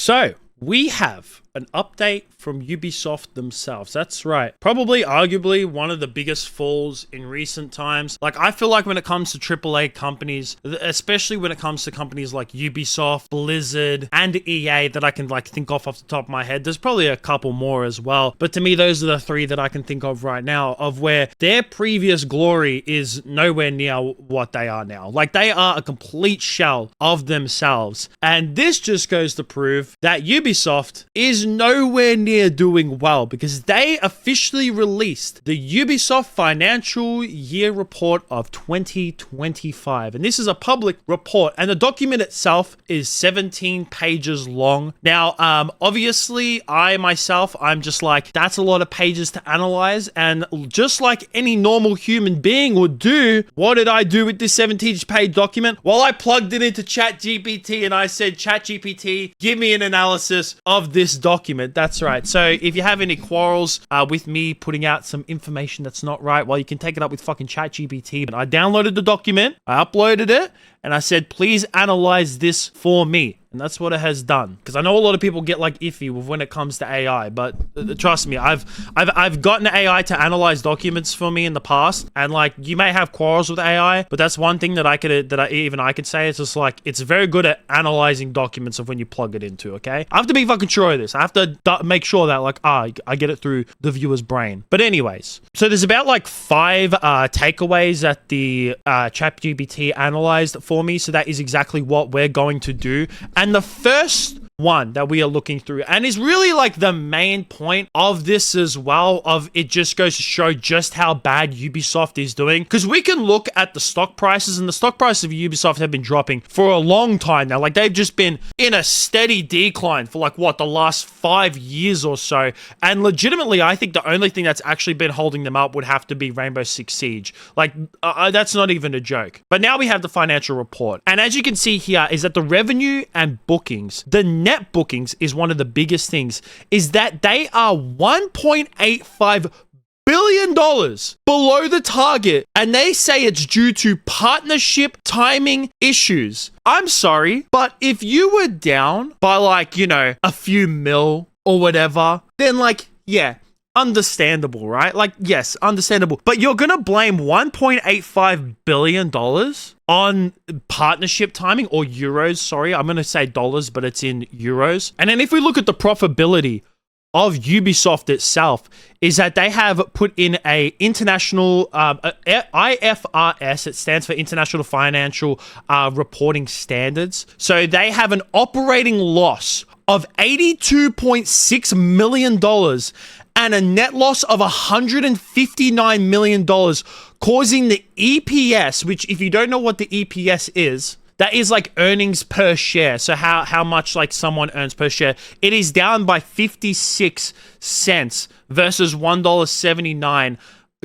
So we have an update from Ubisoft themselves. That's right. Probably, arguably, one of the biggest falls in recent times. Like, I feel like when it comes to AAA companies, especially when it comes to companies like Ubisoft, Blizzard, and EA that I can, like, think off the top of my head, there's probably a couple more as well. But to me, those are the three that I can think of right now, of where their previous glory is nowhere near what they are now. Like, they are a complete shell of themselves. And this just goes to prove that Ubisoft is nowhere near doing well, because they officially released the Ubisoft financial year report of 2025. And this is a public report, and the document itself is 17 pages long. Now, obviously, I'm just like, that's a lot of pages to analyze. And just like any normal human being would do, what did I do with this 17-page document? Well, I plugged it into ChatGPT and I said, ChatGPT, give me an analysis of this document. That's right. So if you have any quarrels with me putting out some information that's not right, well, you can take it up with fucking ChatGPT. But I downloaded the document, I uploaded it, and I said, please analyze this for me. And that's what it has done. Because I know a lot of people get like iffy with when it comes to AI, but trust me, I've gotten AI to analyze documents for me in the past, and like, you may have quarrels with AI, but that's one thing that I could say. It's just like, it's very good at analyzing documents of when you plug it into. Okay, I have to be fucking sure of this. I have to make sure that like, I get it through the viewer's brain. But anyways, so there's about like 5 takeaways that the ChatGPT analyzed for me. So that is exactly what we're going to do. And the first one that we are looking through, and is really like the main point of this as well, of it just goes to show just how bad Ubisoft is doing, because we can look at the stock prices, and the stock prices of Ubisoft have been dropping for a long time now. Like, they've just been in a steady decline for like, what, the last 5 years or so. And legitimately, I think the only thing that's actually been holding them up would have to be Rainbow Six Siege. Like, that's not even a joke. But now we have the financial report, and as you can see here, is that the revenue and bookings, the net bookings is one of the biggest things, is that they are $1.85 billion below the target, and they say it's due to partnership timing issues. I'm sorry, but if you were down by like, you know, a few mil or whatever, then like, yeah, understandable, right? Like, yes, understandable. But you're gonna blame $1.85 billion on partnership timing, or euros, sorry. I'm gonna say dollars, but it's in euros. And then if we look at the profitability of Ubisoft itself, is that they have put in a international IFRS. It stands for International Financial Reporting Standards. So they have an operating loss of $82.6 million and a net loss of $159 million, causing the EPS, which, if you don't know what the EPS is, that is like earnings per share. So how much like someone earns per share. It is down by 56 cents versus $1.79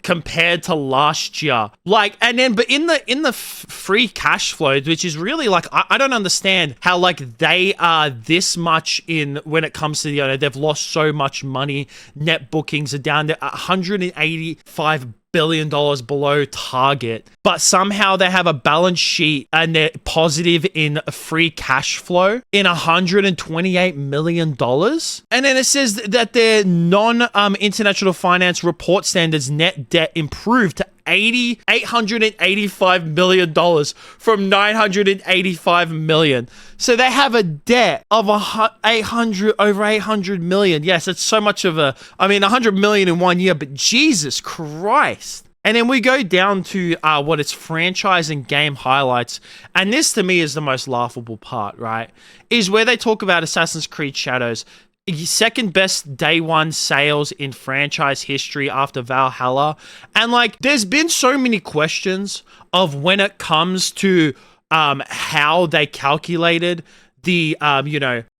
compared to last year. Like, and then, but in the free cash flow, which is really like, I don't understand how like they are this much in when it comes to the, you know, they've lost so much money. Net bookings are down to $185 billion below target, but somehow they have a balance sheet and they're positive in free cash flow in $128 million. And then it says that their non-international finance report standards net debt improved to $885 million from $985 million. So they have a debt of over 800 million. Yes, it's so much of $100 million in 1 year, but Jesus Christ. And then we go down to what it's franchise and game highlights. And this to me is the most laughable part, right? Is where they talk about Assassin's Creed Shadows. Second best day one sales in franchise history after Valhalla. And like, there's been so many questions of when it comes to how they calculated the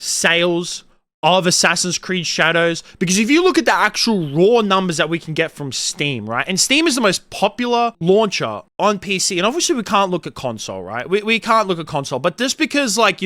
sales of Assassin's Creed Shadows, because if you look at the actual raw numbers that we can get from Steam, right? And Steam is the most popular launcher on PC, and obviously we can't look at console, right? We can't look at console, but just because like,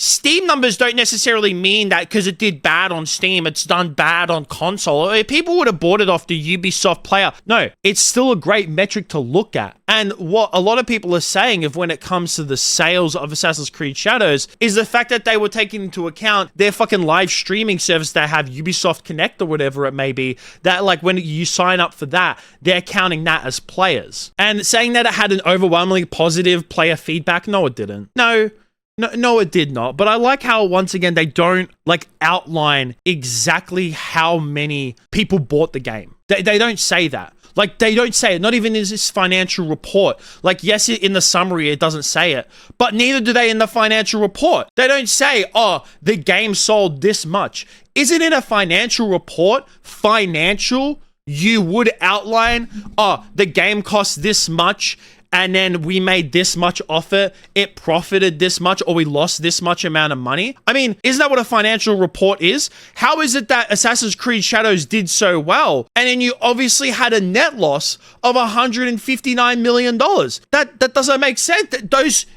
Steam numbers don't necessarily mean that because it did bad on Steam, it's done bad on console. People would have bought it off the Ubisoft player. No, it's still a great metric to look at. And what a lot of people are saying of when it comes to the sales of Assassin's Creed Shadows is the fact that they were taking into account their fucking live streaming service that have Ubisoft Connect or whatever it may be, that like when you sign up for that, they're counting that as players. And saying that it had an overwhelmingly positive player feedback, no, it didn't. No, it did not. But I like how, once again, they don't like outline exactly how many people bought the game. They don't say that. Like, they don't say it, not even in this financial report. Like, yes, in the summary, it doesn't say it, but neither do they in the financial report. They don't say, oh, the game sold this much. Isn't it a financial report? Financial? You would outline, oh, the game cost this much, and then we made this much off it, it profited this much, or we lost this much amount of money. I mean, isn't that what a financial report is? How is it that Assassin's Creed Shadows did so well, and then you obviously had a net loss of $159 million? That doesn't make sense.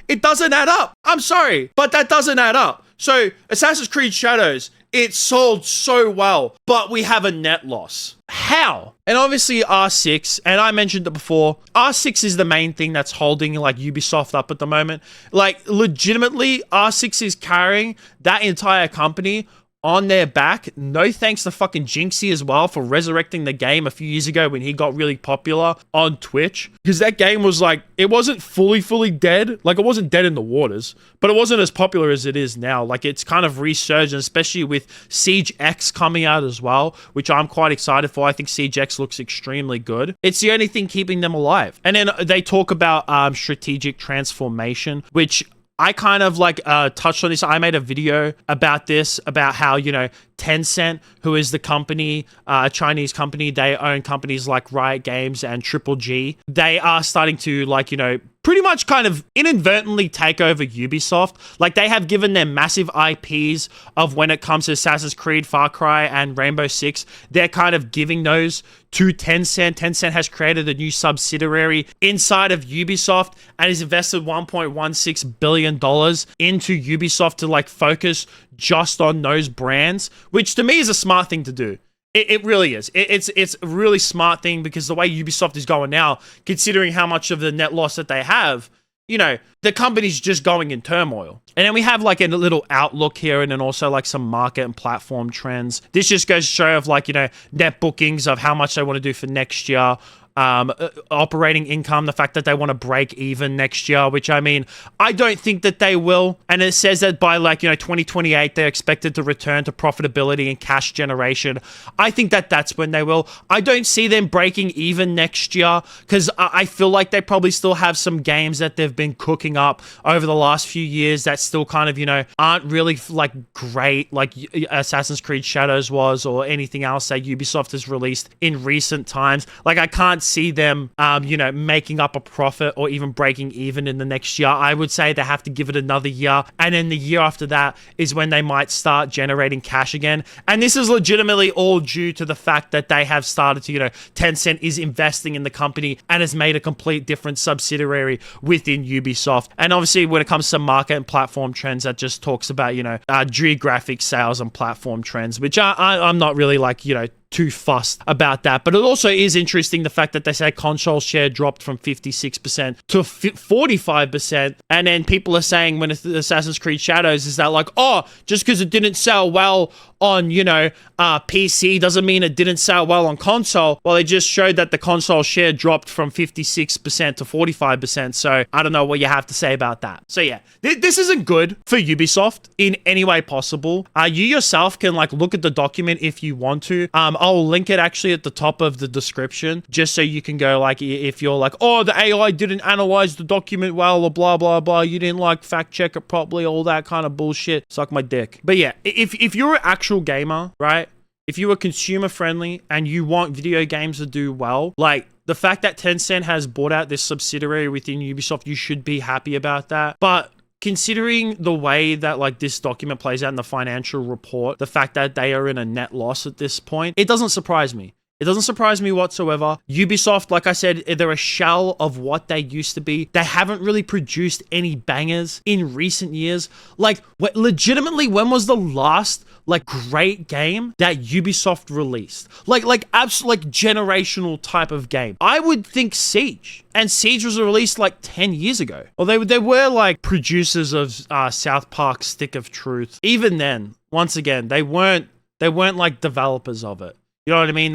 It doesn't add up. I'm sorry, but that doesn't add up. So, Assassin's Creed Shadows, it sold so well, but we have a net loss. How? And obviously R6, and I mentioned it before, R6 is the main thing that's holding like Ubisoft up at the moment. Like, legitimately, R6 is carrying that entire company on their back. No thanks to fucking Jinxie as well for resurrecting the game a few years ago when he got really popular on Twitch. Because that game was like, it wasn't fully dead. Like, it wasn't dead in the waters, but it wasn't as popular as it is now. Like, it's kind of resurgent, especially with Siege X coming out as well, which I'm quite excited for. I think Siege X looks extremely good. It's the only thing keeping them alive. And then they talk about strategic transformation, which I kind of like touched on this. I made a video about this, about how, you know, Tencent, who is the company, a Chinese company, they own companies like Riot Games and Triple G. They are starting to, like, you know, pretty much kind of inadvertently take over Ubisoft. Like, they have given them massive IPs of when it comes to Assassin's Creed, Far Cry, and Rainbow Six. They're kind of giving those to Tencent. Tencent has created a new subsidiary inside of Ubisoft and has invested $1.16 billion into Ubisoft to like focus just on those brands, which to me is a smart thing to do. It really is. It's a really smart thing, because the way Ubisoft is going now, considering how much of the net loss that they have, you know, the company's just going in turmoil. And then we have like a little outlook here, and then also like some market and platform trends. This just goes to show of like, you know, net bookings of how much they want to do for next year. Operating income, the fact that they want to break even next year, which I mean, I don't think that they will. And it says that by like, you know, 2028, they're expected to return to profitability and cash generation. I think that that's when they will. I don't see them breaking even next year, because I feel like they probably still have some games that they've been cooking up over the last few years that still kind of, you know, aren't really like great, like Assassin's Creed Shadows was, or anything else that Ubisoft has released in recent times. Like, I can't see them, you know, making up a profit or even breaking even in the next year. I would say they have to give it another year, and then the year after that is when they might start generating cash again. And this is legitimately all due to the fact that they have started to, you know, Tencent is investing in the company and has made a complete different subsidiary within Ubisoft. And obviously, when it comes to market and platform trends, that just talks about, you know, geographic sales and platform trends, which I'm not really like, you know, too fussed about that. But it also is interesting the fact that they say console share dropped from 56% to 45%. And then people are saying when it's Assassin's Creed Shadows is that like, oh, just because it didn't sell well on, you know, PC doesn't mean it didn't sell well on console. Well, they just showed that the console share dropped from 56% to 45%. So I don't know what you have to say about that. So yeah, this isn't good for Ubisoft in any way possible. You yourself can like look at the document if you want to. I'll link it actually at the top of the description, just so you can go like, if you're like, oh, the AI didn't analyze the document well, or blah, blah, blah. You didn't like fact check it properly, all that kind of bullshit. Suck my dick. But yeah, if you're an actual gamer, right? If you are consumer friendly and you want video games to do well, like the fact that Tencent has bought out this subsidiary within Ubisoft, you should be happy about that. But considering the way that like this document plays out in the financial report, the fact that they are in a net loss at this point, it doesn't surprise me. It doesn't surprise me whatsoever. Ubisoft, like I said, they're a shell of what they used to be. They haven't really produced any bangers in recent years. Like, legitimately, when was the last like great game that Ubisoft released? Like absolute like generational type of game. I would think Siege. And Siege was released like 10 years ago. Well, they were like producers of South Park Stick of Truth. Even then, once again, they weren't like developers of it. You know what I mean?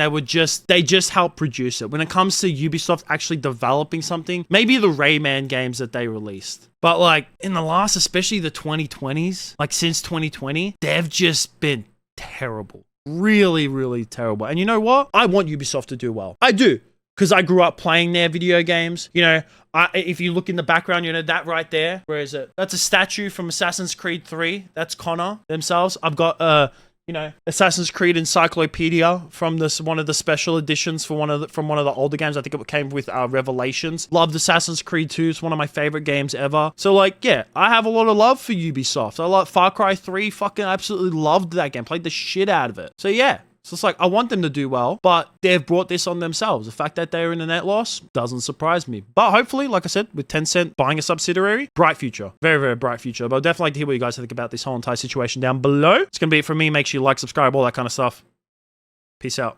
They just helped produce it. When it comes to Ubisoft actually developing something, maybe the Rayman games that they released. But like in the last, especially the 2020s, like since 2020, they've just been terrible. Really, really terrible. And you know what? I want Ubisoft to do well. I do. Because I grew up playing their video games. You know, if you look in the background, you know, that right there. Where is it? That's a statue from Assassin's Creed 3. That's Connor themselves. I've got you know, Assassin's Creed Encyclopedia from one of the special editions from one of the older games. I think it came with Revelations. Loved Assassin's Creed 2. It's one of my favorite games ever. So like, yeah, I have a lot of love for Ubisoft. I like Far Cry 3. Fucking absolutely loved that game. Played the shit out of it. So yeah. So it's like, I want them to do well, but they've brought this on themselves. The fact that they're in a net loss doesn't surprise me. But hopefully, like I said, with Tencent buying a subsidiary, bright future. Very, very bright future. But I'd definitely like to hear what you guys think about this whole entire situation down below. It's going to be it from me. Make sure you like, subscribe, all that kind of stuff. Peace out.